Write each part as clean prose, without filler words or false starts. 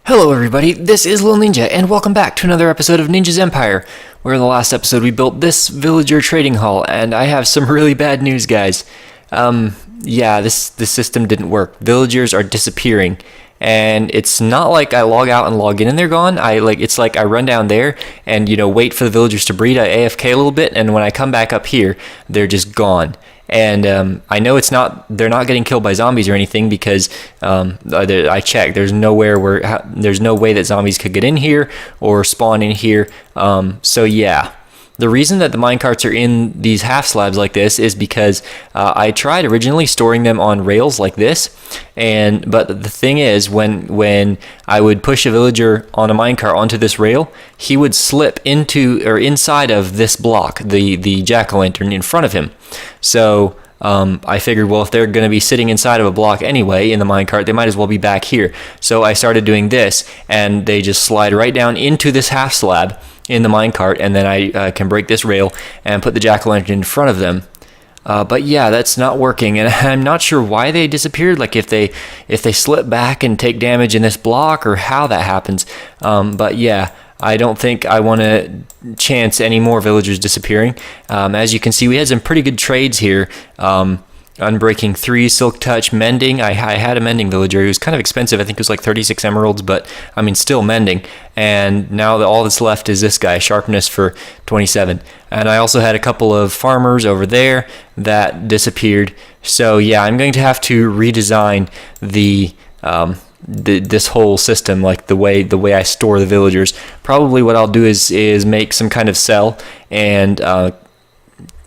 Hello everybody, this is Lil Neenja, and welcome back to another episode of Ninja's Empire, where in the last episode we built this villager trading hall, and I have some really bad news, guys. This system didn't work. Villagers are disappearing, and it's not like I log out and log in and they're gone. It's like I run down there and, wait for the villagers to breed. I AFK a little bit, and when I come back up here, they're just gone. And I know they're not getting killed by zombies or anything because I checked. There's no way that zombies could get in here or spawn in here. So yeah, the reason that the minecarts are in these half slabs like this is because I tried originally storing them on rails like this, but the thing is, when I would push a villager on a minecart onto this rail, he would slip into or inside of this block, the jack-o'-lantern in front of him. So I figured, well, if they're going to be sitting inside of a block anyway in the minecart, they might as well be back here. So I started doing this, and they just slide right down into this half slab in the minecart, and then I can break this rail and put the jack-o'-lantern in front of them. But yeah, that's not working, and I'm not sure why they disappeared, like if they slip back and take damage in this block or how that happens. But yeah, I don't think I want to chance any more villagers disappearing. As you can see, we had some pretty good trades here. Unbreaking 3, Silk Touch, Mending. I had a Mending villager. He was kind of expensive. I think it was like 36 emeralds, but I mean, still Mending. And now all that's left is this guy, Sharpness for 27. And I also had a couple of farmers over there that disappeared. So yeah, I'm going to have to redesign this whole system, like the way I store the villagers. Probably what I'll do is make some kind of cell and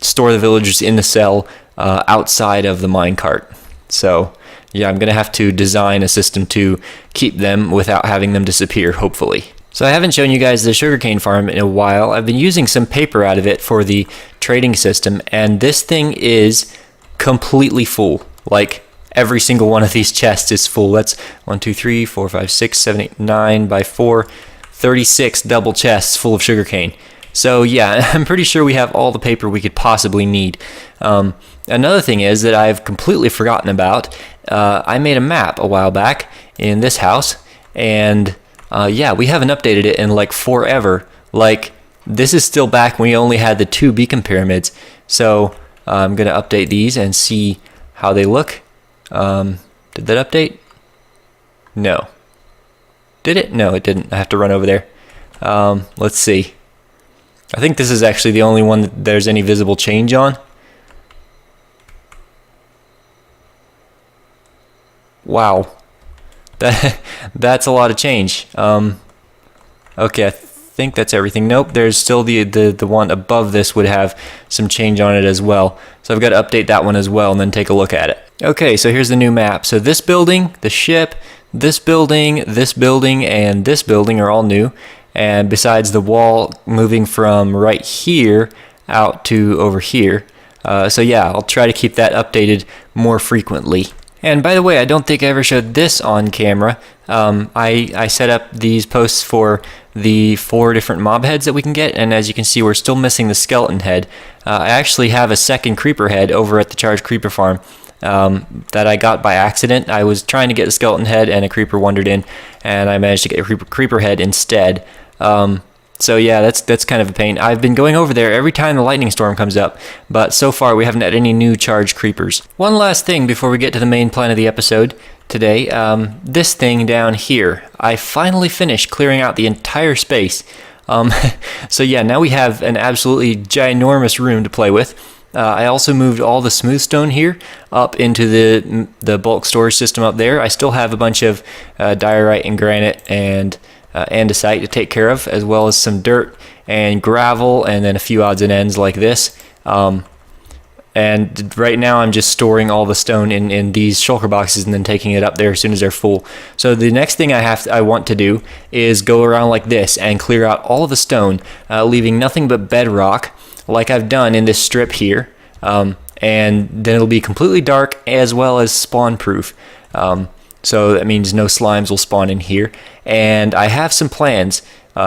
store the villagers in the cell outside of the minecart. So yeah, I'm gonna have to design a system to keep them without having them disappear, hopefully. So I haven't shown you guys the sugarcane farm in a while. I've been using some paper out of it for the trading system, and this thing is completely full. Like, every single one of these chests is full. That's 1, 2, 3, 4, 5, 6, 7, 8, 9 by 4, 36 double chests full of sugarcane. So yeah, I'm pretty sure we have all the paper we could possibly need. Another thing is that I've completely forgotten about. I made a map a while back in this house, and yeah, we haven't updated it in like forever. Like, this is still back when we only had the 2 beacon pyramids. So I'm gonna update these and see how they look. Did that update? No. Did it? No, it didn't. I have to run over there. Let's see. I think this is actually the only one that there's any visible change on. Wow. That's a lot of change. Okay, I think that's everything. Nope, there's still the one above this would have some change on it as well. So I've got to update that one as well and then take a look at it. Okay, so here's the new map. So this building, the ship, this building, and this building are all new. And besides the wall moving from right here out to over here. So yeah, I'll try to keep that updated more frequently. And by the way, I don't think I ever showed this on camera. I set up these posts for the 4 different mob heads that we can get, and as you can see, we're still missing the skeleton head. I actually have a second creeper head over at the Charged Creeper Farm that I got by accident. I was trying to get a skeleton head, and a creeper wandered in, and I managed to get a creeper head instead. So yeah, that's kind of a pain. I've been going over there every time the lightning storm comes up, but so far we haven't had any new charged creepers. One last thing before we get to the main plan of the episode today, this thing down here. I finally finished clearing out the entire space. So yeah, now we have an absolutely ginormous room to play with. I also moved all the smooth stone here up into the bulk storage system up there. I still have a bunch of diorite and granite and andesite to take care of, as well as some dirt and gravel, and then a few odds and ends like this. And right now I'm just storing all the stone in these shulker boxes and then taking it up there as soon as they're full. So the next thing I want to do is go around like this and clear out all of the stone, leaving nothing but bedrock, like I've done in this strip here. And then it'll be completely dark as well as spawn proof. So that means no slimes will spawn in here. And I have some plans,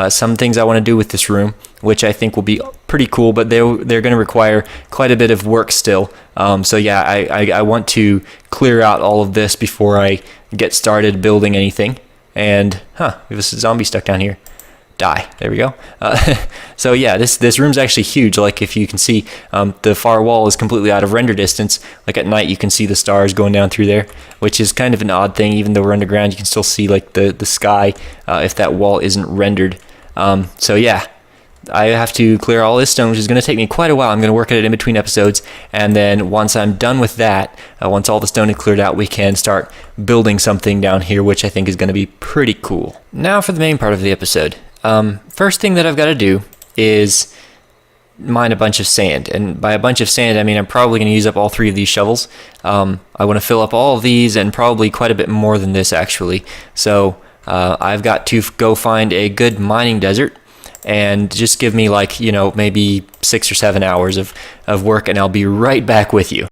some things I want to do with this room, which I think will be pretty cool, but they're going to require quite a bit of work still. So yeah, I want to clear out all of this before I get started building anything. And, we have a zombie stuck down here. Die. There we go. So yeah, this room's actually huge. Like if you can see, the far wall is completely out of render distance. Like at night you can see the stars going down through there, which is kind of an odd thing. Even though we're underground, you can still see like the sky if that wall isn't rendered. So yeah, I have to clear all this stone, which is going to take me quite a while. I'm going to work at it in between episodes, and then once I'm done with that, once all the stone is cleared out, we can start building something down here, which I think is going to be pretty cool. Now for the main part of the episode. First thing that I've got to do is mine a bunch of sand, and by a bunch of sand I mean I'm probably going to use up all 3 of these shovels. I want to fill up all of these and probably quite a bit more than this actually. So I've got to go find a good mining desert and just give me like, you know, maybe 6 or 7 hours of work, and I'll be right back with you.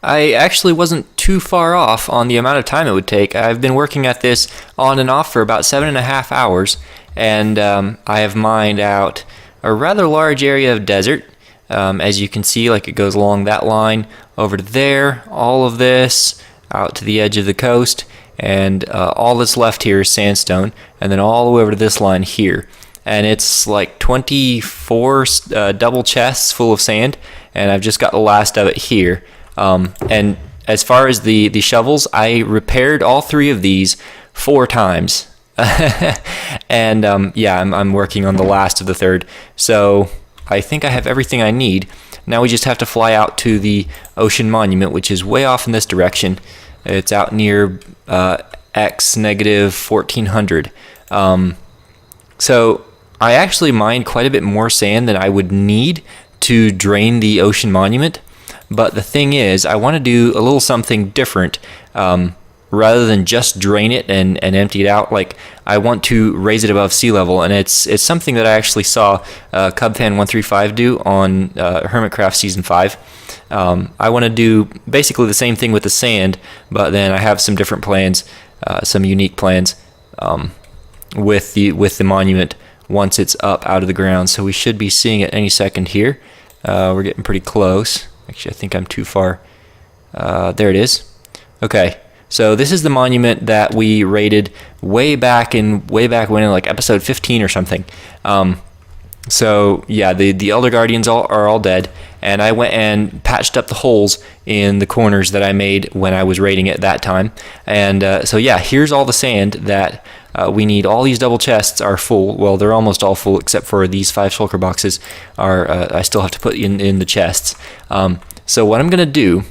I actually wasn't too far off on the amount of time it would take. I've been working at this on and off for about 7.5 hours, and I have mined out a rather large area of desert. As you can see, like it goes along that line over to there, all of this out to the edge of the coast, and all that's left here is sandstone, and then all the way over to this line here. And it's like 24 double chests full of sand, and I've just got the last of it here. And as far as the shovels, I repaired all 3 of these 4 times. And yeah, I'm working on the last of the 3rd. So I think I have everything I need. Now we just have to fly out to the ocean monument, which is way off in this direction. It's out near X negative 1400. So I actually mined quite a bit more sand than I would need to drain the ocean monument. But the thing is, I want to do a little something different. Rather than just drain it and empty it out, like I want to raise it above sea level, and it's something that I actually saw Cubfan135 do on Hermitcraft Season 5. I want to do basically the same thing with the sand, but then I have some different plans, some unique plans with the monument once it's up out of the ground. So we should be seeing it any second here. We're getting pretty close. Actually, I think I'm too far. There it is. Okay, so this is the monument that we raided way back when in like episode 15 or something. So yeah, the Elder Guardians are all dead, and I went and patched up the holes in the corners that I made when I was raiding it that time. And so yeah, here's all the sand that we need. All these double chests are full. Well, they're almost all full except for these 5 shulker boxes are I still have to put in the chests. So what I'm gonna do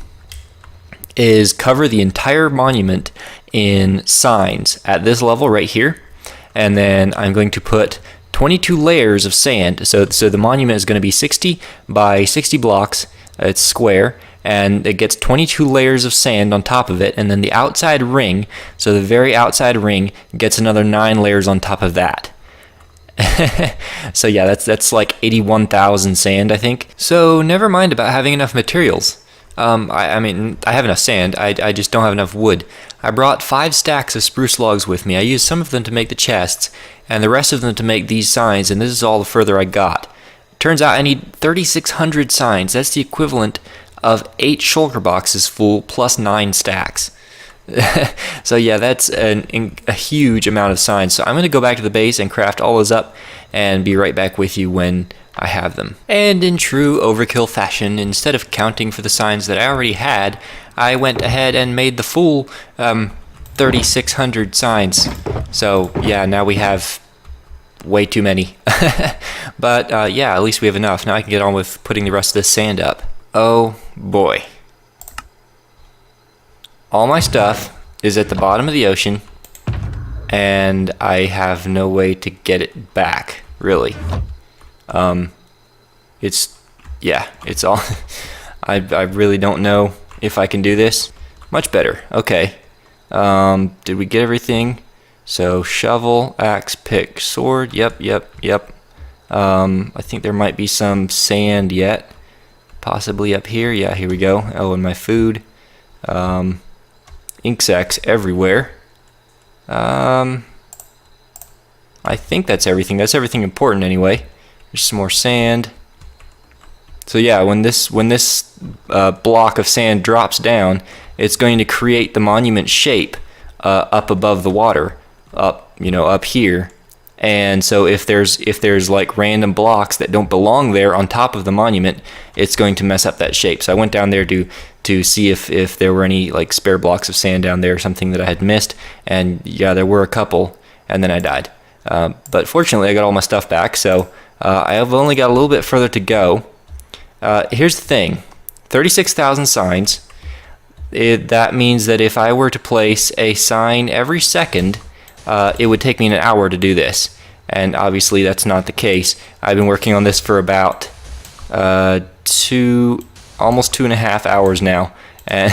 is cover the entire monument in signs at this level right here, and then I'm going to put 22 layers of sand. So the monument is going to be 60 by 60 blocks. It's square, and it gets 22 layers of sand on top of it, and then the outside ring, so the very outside ring, gets another 9 layers on top of that. So yeah, that's like 81,000 sand, I think. So never mind about having enough materials. I mean, I have enough sand, I just don't have enough wood. I brought 5 stacks of spruce logs with me. I used some of them to make the chests, and the rest of them to make these signs, and this is all the further I got. Turns out I need 3,600 signs. That's the equivalent of 8 shulker boxes full plus 9 stacks. So yeah, that's a huge amount of signs. So I'm going to go back to the base and craft all those up and be right back with you when I have them. And in true overkill fashion, instead of counting for the signs that I already had, I went ahead and made the full 3,600 signs. So yeah, now we have way too many. But yeah, at least we have enough. Now I can get on with putting the rest of this sand up. Oh boy. All my stuff is at the bottom of the ocean, and I have no way to get it back, really. It's all I really don't know if I can do this. Much better. Okay. Did we get everything? So shovel, axe, pick, sword. Yep. I think there might be some sand yet, possibly up here. Yeah, here we go. Oh, and my food. Ink sacks everywhere. I think that's everything. That's everything important anyway. There's some more sand. So yeah, when this block of sand drops down, it's going to create the monument shape up above the water, up here. And so if there's like random blocks that don't belong there on top of the monument, it's going to mess up that shape. So I went down there to see if there were any like spare blocks of sand down there or something that I had missed, and yeah, there were a couple, and then I died. But fortunately I got all my stuff back, so I have only got a little bit further to go. Here's the thing, 36,000 signs. That means that if I were to place a sign every second, it would take me an hour to do this, and obviously that's not the case. I've been working on this for about almost 2.5 hours now, and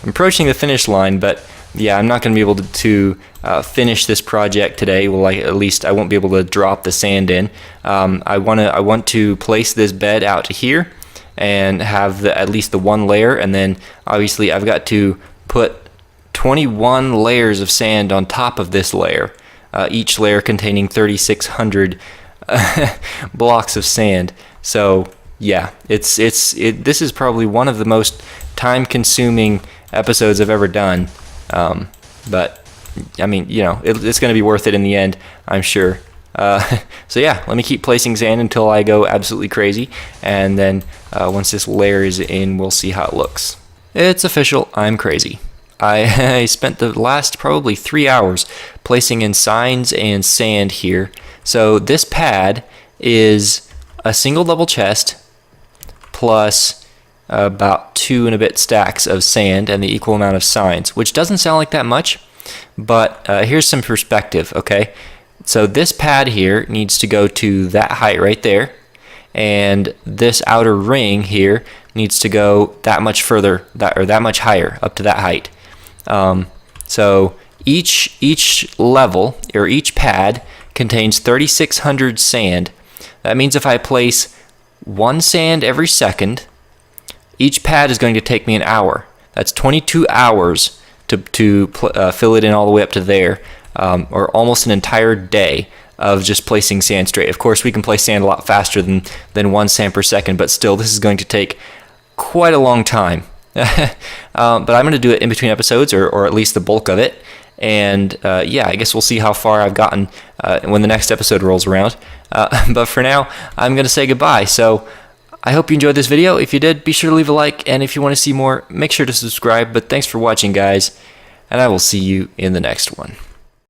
I'm approaching the finish line, but yeah, I'm not going to be able to finish this project today. Well, at least I won't be able to drop the sand in. I want to place this bed out to here and have at least the one layer, and then obviously I've got to put 21 layers of sand on top of this layer, each layer containing 3,600 blocks of sand. So yeah, this is probably one of the most time-consuming episodes I've ever done. But I mean, it's going to be worth it in the end, I'm sure. So yeah, let me keep placing sand until I go absolutely crazy, and then once this layer is in, we'll see how it looks. It's official, I'm crazy. I spent the last probably 3 hours placing in signs and sand here. So this pad is a single double chest plus about 2 and a bit stacks of sand and the equal amount of signs, which doesn't sound like that much, but here's some perspective, okay? So this pad here needs to go to that height right there, and this outer ring here needs to go that much further, that much higher, up to that height. So each level, or each pad, contains 3,600 sand. That means if I place one sand every second, each pad is going to take me an hour. That's 22 hours to fill it in all the way up to there, or almost an entire day of just placing sand straight. Of course, we can place sand a lot faster than 1 sand per second, but still, this is going to take quite a long time. But I'm going to do it in between episodes, or at least the bulk of it. And yeah, I guess we'll see how far I've gotten when the next episode rolls around. But for now, I'm going to say goodbye. So I hope you enjoyed this video. If you did, be sure to leave a like. And if you want to see more, make sure to subscribe. But thanks for watching, guys. And I will see you in the next one.